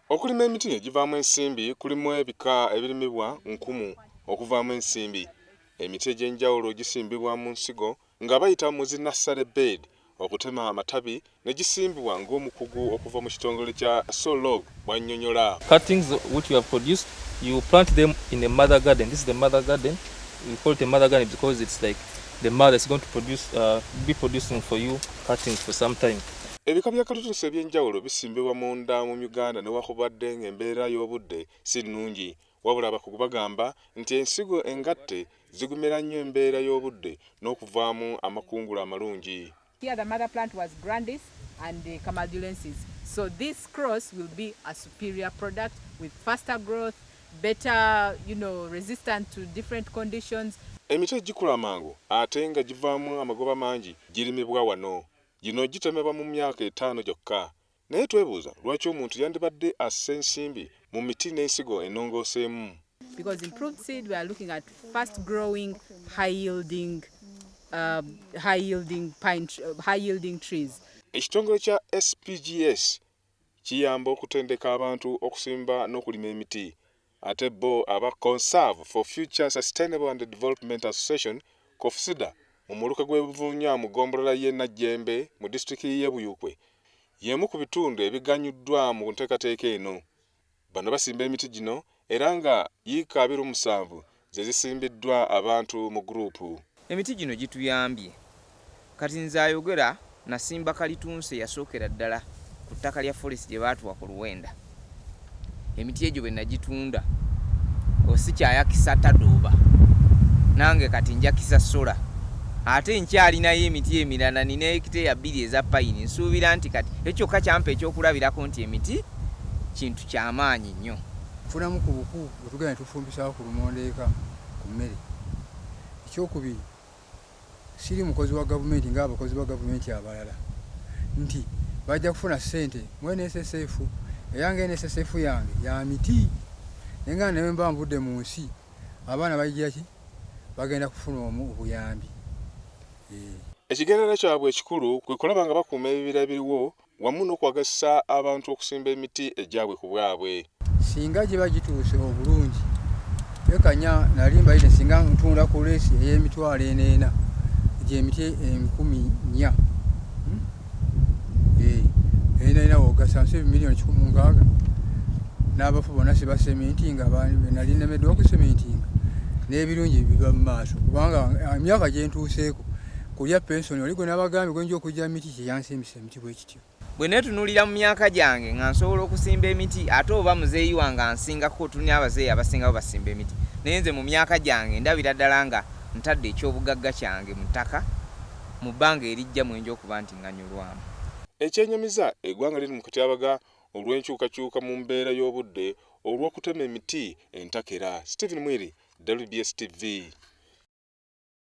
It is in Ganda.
Okulima emiti egivaamu ensimbi kulimu ebika ebirimibwa nkumu okuvaamu ensimbi. Emiti egy'enjawulo gisimbibwa mu nsigo nga bayita mu zinnassale bed okutema amatabi ne gisimbibwa ng'omukugu okuva mu kitongole kya Soil Log bw'annyonnyola. Cuttings which you have produced, you plant them in a mother garden. This is the mother garden. We call it a mother garden because it's like the mother is going to be producing for you cuttings for some time. Ebika bya katutuusa eby'enjawulo bisimbibwa munda mu Uganda newankubadde ng'embeera y'obudde si nnungi. Wabula abakugu bagamba nti ensigo engatte zigumira nnyo embeera y'obudde n'okuvaamu amakungula amalungi. Here the mother plant was grandis and the camaldulensis. So this cross will be a superior product with faster growth, better, resistant to different conditions. Emiti gikula mangu ate nga givaamu amagoba mangi girimibwa wano. Gino gitemebwa mu myaka 5 gyokka. Naye twebuuza lwaki omuntu yandibadde assa ensimbi mu miti n'ensigo ennongooseemu. Because improved seed, we are looking at fast growing, high yielding trees. Ekitongole kya SPGS kiyamba okutendeka abantu okusimba n'okulima emiti. Ate bo aba Conserve for Future Sustainable and Development Association COFSIDA mu muluka gw'ebuvunya mu ggombolola y'e Najjembe mu disitulikiti y'e Buyukwe y'emu ku bitundu ebiganyuddwa mu nteekateeka eno. Bano basimba emiti gino era nga yiika 27 ze zisimbiddwa abantu mu gurupu. Emiti gino gituyambye. Kati nze ayogera nasimba kalitunse yasookera ddala ku ttaka lya forest gye baatuwa ku Luwenda. Emiti egyo bwe nagitunda osikyayakisa tadooba nange kati njakisa sola. Ate nkyalinayo emiti emirala nina hekiteya 2 eza payini. Nsuubira nti kati ekyokka kyampa ekyokulabirako nti emiti kintu kyamaanyi nnyo. Tufunamu ku buku bwe tugenda tufumbisa ku lumonde eka ku mmere. Ekyokubiri siri mukozi wa gavumenti ng'abakozi ba gavumenti abalala nti bajja kufuna ssente mu NSSF. Eyange NSSF yange ya miti nenga newe mba mbudde mu nsi abaana bayigira ki bagenda kufuna obuyambi. Ekigendera kyabwe ekikulu kwe kulaba nga bakuuma ebibira ebiriwo wamu n'okwagasa abantu okusimba emiti egyabwe ku bwabwe. Singa gye bagituuse obulungi ekanya nalimba ine singa ntunda ku leesi ey'emitwalo 40 gy'emiti 4,000 ena ogasa nsi milioni 16 n'abafu bonna siba sementinga nali nemeddwa okusementinga n'ebirungi biba mu maaso kubanga emyaka gye ntuuseeko kulya pensoni oli gwe n'abagambi gwenja okujja miti kyeyansimbisa emiti bwe kityo. Bwe neetunuulira mu myaka gyange nga nsobola okusimba emiti ate oba muzeeyi wange ansingako tuni abazeeyi abasingawo basimba emiti. Naye nze mu myaka gyange ndabira ddala nga ntadde ekyobugagga kyange mu ttaka mu bbanga erijja mwenja okuba nti nganyulwamu. Ekyenyamiza eggwanga liri mu katyabaga olw'enkyukakyuka mu mbeera y'obudde olw'okutema emiti entakera. Stephen Mwiri, WBS TV.